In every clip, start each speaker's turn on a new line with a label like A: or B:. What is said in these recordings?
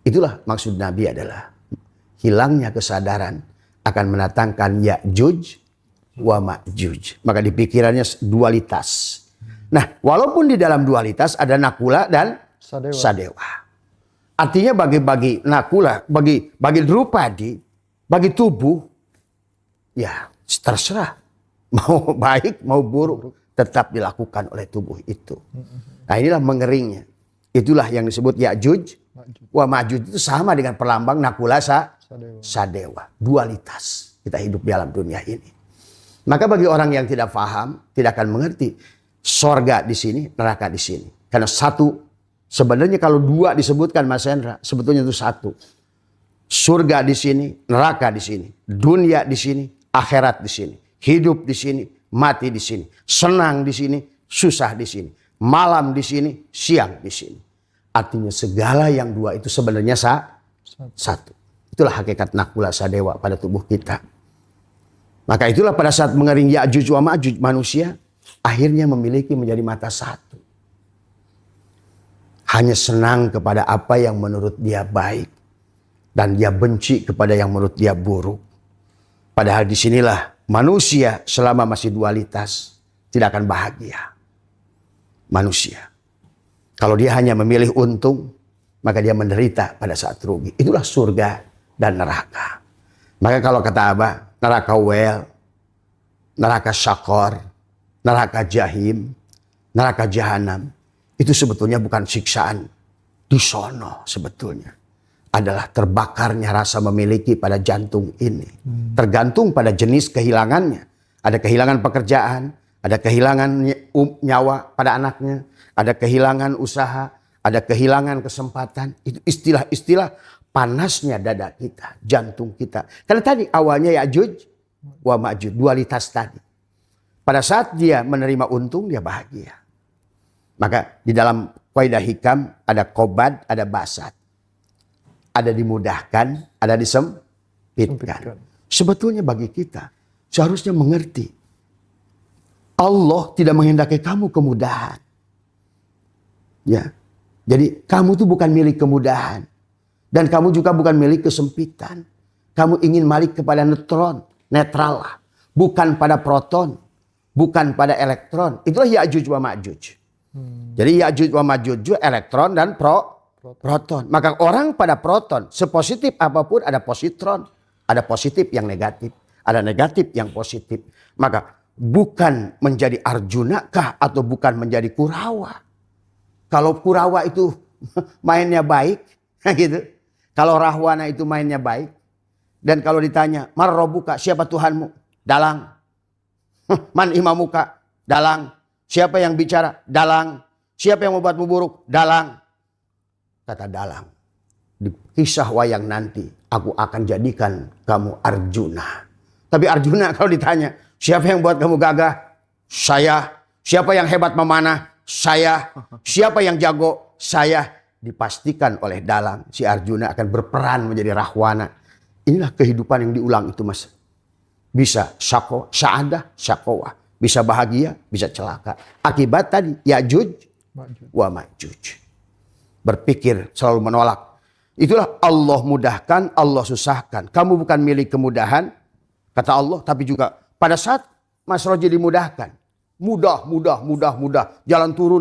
A: Itulah maksud Nabi adalah hilangnya kesadaran akan mendatangkan Ya'juj wa Ma'juj. Maka di pikirannya dualitas. Nah, walaupun di dalam dualitas ada nakula dan sadewa. Artinya bagi nakula, bagi Drupadi, bagi tubuh, ya terserah. Mau baik, mau buruk, tetap dilakukan oleh tubuh itu. Nah, inilah mengeringnya. Itulah yang disebut Ya'juj wa Ma'juj. Itu sama dengan perlambang nakula sadewa. Dualitas. Kita hidup di alam dunia ini. Maka bagi orang yang tidak paham, tidak akan mengerti. Sorga di sini, neraka di sini. Karena satu, sebenarnya kalau dua disebutkan Mas Hendra, sebetulnya itu satu. Surga di sini, neraka di sini. Dunia di sini, akhirat di sini. Hidup di sini, mati di sini. Senang di sini, susah di sini. Malam di sini, siang di sini. Artinya segala yang dua itu sebenarnya satu. Itulah hakikat nakula sadewa pada tubuh kita. Maka itulah pada saat mengering Ya'juj wa Ma'juj, manusia akhirnya memiliki menjadi mata satu. Hanya senang kepada apa yang menurut dia baik. Dan dia benci kepada yang menurut dia buruk. Padahal disinilah manusia selama masih dualitas tidak akan bahagia. Manusia. Kalau dia hanya memilih untung, maka dia menderita pada saat rugi. Itulah surga dan neraka. Maka kalau kata Abah, neraka wel, neraka syakor, neraka jahim, neraka jahanam, itu sebetulnya bukan siksaan di sono sebetulnya. Adalah terbakarnya rasa memiliki pada jantung ini. Tergantung pada jenis kehilangannya. Ada kehilangan pekerjaan, ada kehilangan nyawa pada anaknya, ada kehilangan usaha, ada kehilangan kesempatan. Itu istilah-istilah panasnya dada kita, jantung kita. Karena tadi awalnya Ya'juj wa Ma'juj, dualitas tadi. Pada saat dia menerima untung, dia bahagia. Maka di dalam kaidah hikam ada qobad, ada basat. Ada dimudahkan, ada disempitkan. Sebetulnya bagi kita seharusnya mengerti. Allah tidak menghendaki kamu kemudahan. Ya. Jadi kamu tuh bukan milik kemudahan. Dan kamu juga bukan milik kesempitan. Kamu ingin balik kepada netral lah. Bukan pada proton. Bukan pada elektron. Itulah Ya'juj wa Ma'juj. Jadi Ya'juj wa Ma'juj elektron dan proton. Maka orang pada proton, sepositif apapun ada positron. Ada positif yang negatif. Ada negatif yang positif. Maka bukan menjadi Arjuna kah atau bukan menjadi Kurawa. Kalau Kurawa itu mainnya baik, gitu. Kalau Rahwana itu mainnya baik. Dan kalau ditanya, "Man Rabbuka, siapa Tuhanmu?" Dalang. "Man imamuka?" Dalang. "Siapa yang bicara?" Dalang. "Siapa yang membuatmu buruk?" Dalang. Kata dalang, di kisah wayang nanti aku akan jadikan kamu Arjuna. Tapi Arjuna kalau ditanya, siapa yang buat kamu gagah? Saya. Siapa yang hebat memanah? Saya. Siapa yang jago? Saya. Dipastikan oleh dalang si Arjuna akan berperan menjadi Rahwana. Inilah kehidupan yang diulang itu, Mas. Bisa sa'adah, syaqawah. Bisa bahagia, bisa celaka. Akibat tadi Ya'juj wa Ma'juj. Berpikir selalu menolak. Itulah Allah mudahkan, Allah susahkan. Kamu bukan milik kemudahan, kata Allah. Tapi juga pada saat Mas Roji dimudahkan. Mudah. Jalan turun.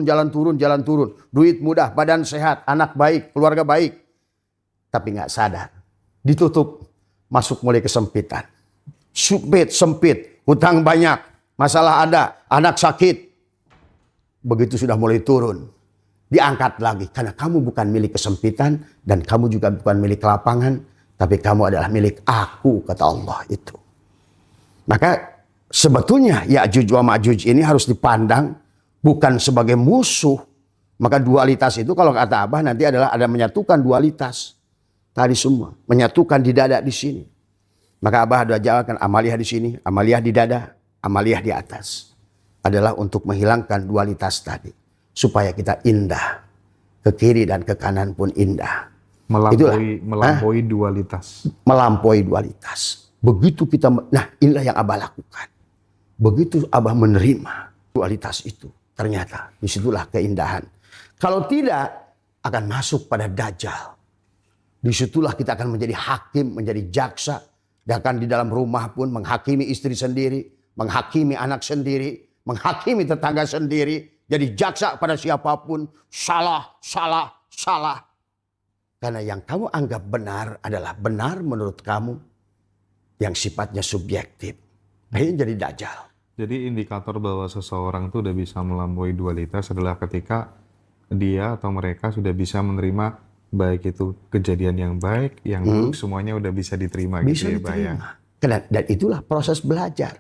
A: Duit mudah, badan sehat, anak baik, keluarga baik. Tapi gak sadar. Ditutup, masuk mulai kesempitan. Sempit, hutang banyak, masalah ada, anak sakit. Begitu sudah mulai turun. Diangkat lagi karena kamu bukan milik kesempitan dan kamu juga bukan milik lapangan, tapi kamu adalah milik aku, kata Allah itu. Maka sebetulnya Ya'juj wa Ma'juj ini harus dipandang bukan sebagai musuh. Maka dualitas itu kalau kata Abah nanti adalah ada menyatukan dualitas tadi semua, menyatukan di dada di sini. Maka Abah ada jawaban amaliyah di sini, amaliyah di dada, amaliyah di atas. Adalah untuk menghilangkan dualitas tadi. Supaya kita indah. Ke kiri dan ke kanan pun indah.
B: Melampaui dualitas.
A: Melampaui dualitas. Begitu kita, nah inilah yang Abah lakukan. Begitu Abah menerima dualitas itu. Ternyata disitulah keindahan. Kalau tidak akan masuk pada Dajjal. Disitulah kita akan menjadi hakim, menjadi jaksa. Bahkan di dalam rumah pun menghakimi istri sendiri, menghakimi anak sendiri, menghakimi tetangga sendiri. Jadi jaksa pada siapapun, salah, salah, salah. Karena yang kamu anggap benar adalah benar menurut kamu yang sifatnya subjektif. Akhirnya jadi dajjal.
B: Jadi indikator bahwa seseorang itu udah bisa melampaui dualitas adalah ketika dia atau mereka sudah bisa menerima baik itu kejadian yang baik, yang buruk, semuanya udah bisa diterima
A: Bisa
B: gitu ya, Pak ya.
A: diterima. Dan itulah proses belajar.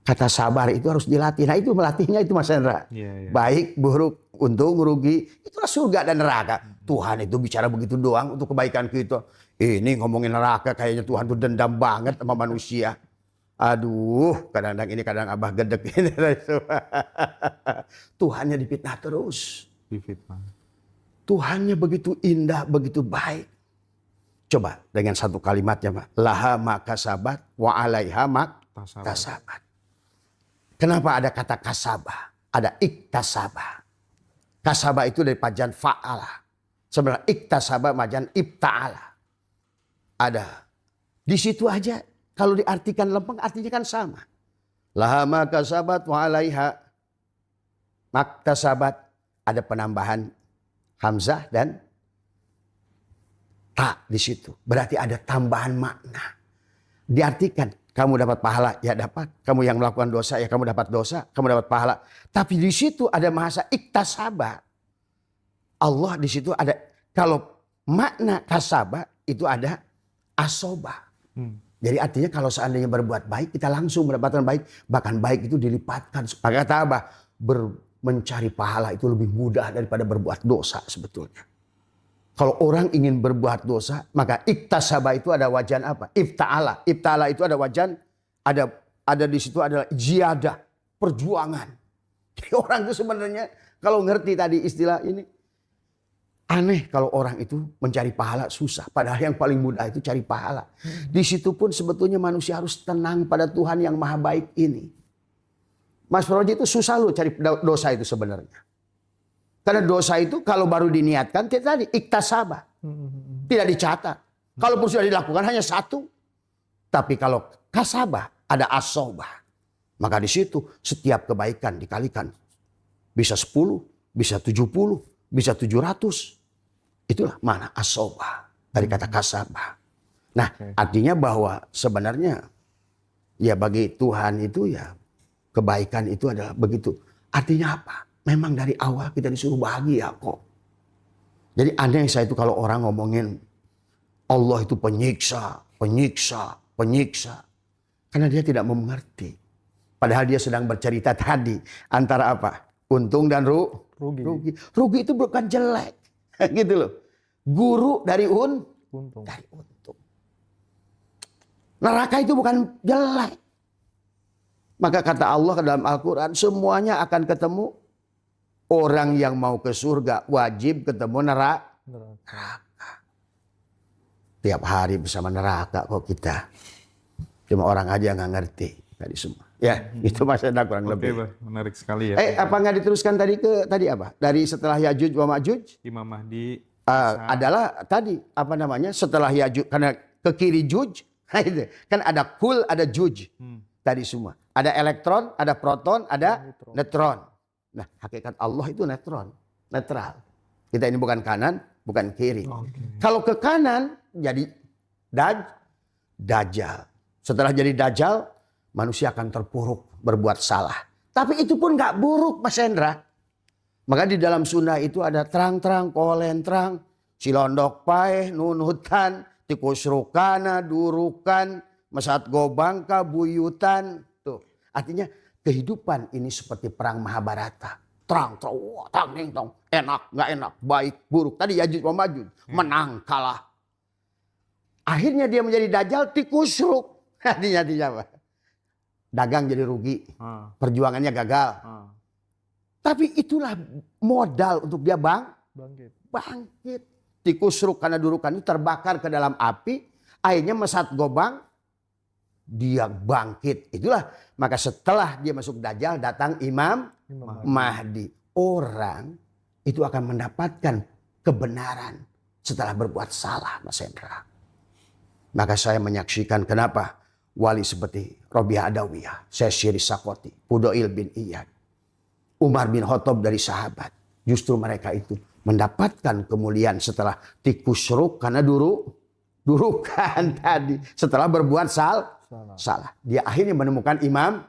A: Kata sabar itu harus dilatih. Nah itu melatihnya itu Mas Hendra.
B: Iya.
A: Baik, buruk, untung, rugi. Itulah surga dan neraka. Tuhan itu bicara begitu doang untuk kebaikan kita. Ini ngomongin neraka kayaknya Tuhan tuh dendam banget sama manusia. Aduh, kadang-kadang ini kadang abah gedek ini. Tuhannya difitnah terus.
B: Difitnah.
A: Tuhannya begitu indah, begitu baik. Coba dengan satu kalimatnya, Pak. Laha makasabat wa alaiha maktasabat. Kenapa ada kata kasabah? Ada iktasabah. Kasabah itu dari pajan fa'ala. Sebenarnya iktasabah majan ibta'ala. Ada. Di situ aja. Kalau diartikan lempeng artinya kan sama. Laha makasabat wa alaiha maktasabat. Ada penambahan hamzah dan ta di situ. Berarti ada tambahan makna. Diartikan kamu dapat pahala, ya dapat. Kamu yang melakukan dosa, ya kamu dapat dosa, kamu dapat pahala. Tapi di situ ada bahasa iktasaba. Allah di situ ada, kalau makna kasaba itu ada asoba. Jadi artinya kalau seandainya berbuat baik, kita langsung mendapatkan baik. Bahkan baik itu dilipatkan. Maka kata apa? Mencari pahala itu lebih mudah daripada berbuat dosa sebetulnya. Kalau orang ingin berbuat dosa, maka iktasaba itu ada wajan apa? Ifta'ala. Ifta'ala itu ada wajan, ada di situ adalah ziyadah, perjuangan. Jadi orang itu sebenarnya kalau ngerti tadi istilah ini, aneh kalau orang itu mencari pahala susah. Padahal yang paling mudah itu cari pahala. Di situ pun sebetulnya manusia harus tenang pada Tuhan yang maha baik ini. Mas Proji itu susah loh cari dosa itu sebenarnya. Karena dosa itu kalau baru diniatkan tadi iktasabah. Tidak dicatat. Kalaupun sudah dilakukan hanya satu. Tapi kalau kasabah ada asobah. Maka di situ setiap kebaikan dikalikan. Bisa 10, bisa 70, bisa 700. Itulah mana asobah dari kata kasabah. Nah artinya bahwa sebenarnya ya bagi Tuhan itu ya kebaikan itu adalah begitu. Artinya apa? Memang dari awal kita disuruh bahagia kok. Jadi aneh saya itu kalau orang ngomongin Allah itu penyiksa, penyiksa, penyiksa. Karena dia tidak mengerti. Padahal dia sedang bercerita tadi antara apa? Untung dan rugi. Rugi itu bukan jelek. Gitu loh. Guru dari untung. Dari untung. Neraka itu bukan jelek. Maka kata Allah ke dalam Al-Quran, semuanya akan ketemu. Orang yang mau ke surga wajib ketemu neraka. Tiap hari bersama neraka kok kita. Cuma orang aja nggak ngerti tadi semua. Ya, itu Mas Hendra kurang lebih.
B: Oke, menarik sekali ya.
A: Apa nggak diteruskan tadi apa? Dari setelah Yajuj wa Majuj?
B: Imam Mahdi
A: Adalah tadi apa namanya? Setelah Yajuj, karena ke kiri Juj, kan ada kul, ada Juj. Tadi semua. Ada elektron, ada proton, ada neutron. Nah, hakikat Allah itu netral. Kita ini bukan kanan, bukan kiri. Kalau ke kanan jadi dajjal. Setelah jadi dajjal, manusia akan terpuruk berbuat salah. Tapi itu pun nggak buruk, Mas Hendra. Maka di dalam Sunda itu ada terang-terang, kolentrang, cilondok paeh, nunutan, tikus rukana, durukan, mesat gobangka, buyutan. Tuh, artinya kehidupan ini seperti perang Mahabharata. Terang, enak, nggak enak, baik, buruk. Tadi Yajuj wa Majuj, menang, kalah. Akhirnya dia menjadi dajjal, tikusruk. Artinya apa? Dagang jadi rugi, perjuangannya gagal. Tapi itulah modal untuk dia bangkit. Tikusruk karena durukan itu terbakar ke dalam api. Akhirnya mesat gobang, dia bangkit. Itulah maka setelah dia masuk dajjal datang Imam Mahdi. Orang itu akan mendapatkan kebenaran setelah berbuat salah, Mas Hendra. Maka saya menyaksikan kenapa wali seperti Robiah Adawiyah, Syekh Syirih Sakoti, Fudail bin Iyad, Umar bin Khattab dari sahabat. Justru mereka itu mendapatkan kemuliaan setelah tikusruk karena durukan tadi. Setelah berbuat salah. Dia akhirnya menemukan Imam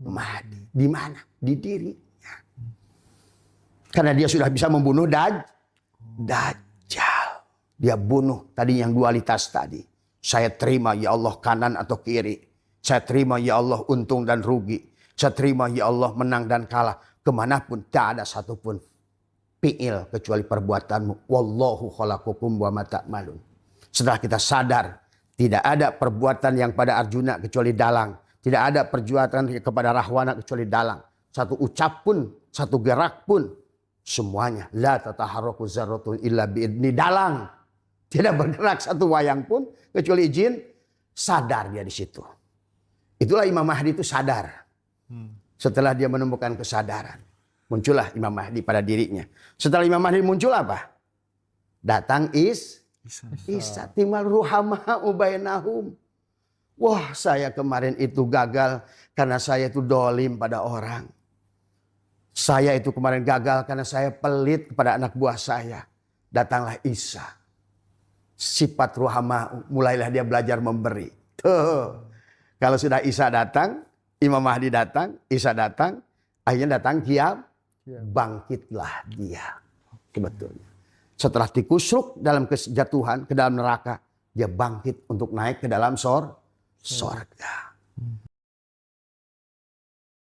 A: Mahdi. Di mana? Di dirinya. Karena dia sudah bisa membunuh Dajjal. Dia bunuh tadi yang dualitas tadi. Saya terima ya Allah kanan atau kiri. Saya terima ya Allah untung dan rugi. Saya terima ya Allah menang dan kalah. Kemanapun tak ada satupun fi'il kecuali perbuatanmu. Wallahu khalaqakum wa ma ta'malun. Setelah kita sadar tidak ada perbuatan yang pada Arjuna kecuali dalang. Tidak ada perbuatan kepada Rahwana kecuali dalang. Satu ucap pun, satu gerak pun. Semuanya. La tataharraku zarratun illa bi'idni dalang. Tidak bergerak satu wayang pun kecuali izin, sadar dia di situ. Itulah Imam Mahdi itu sadar. Setelah dia menemukan kesadaran, muncullah Imam Mahdi pada dirinya. Setelah Imam Mahdi muncul apa? Datang Isa timal ruhama ubainahum. Wah, saya kemarin itu gagal karena saya itu dolim pada orang. Saya itu kemarin gagal karena saya pelit kepada anak buah saya. Datanglah Isa. Sifat ruhama, mulailah dia belajar memberi. Tuh. Kalau sudah Isa datang, Imam Mahdi datang, Isa datang, akhirnya datang kiam, bangkitlah dia. Sebetulnya. Setelah dikusruk dalam kejatuhan, ke dalam neraka, dia bangkit untuk naik ke dalam sorga.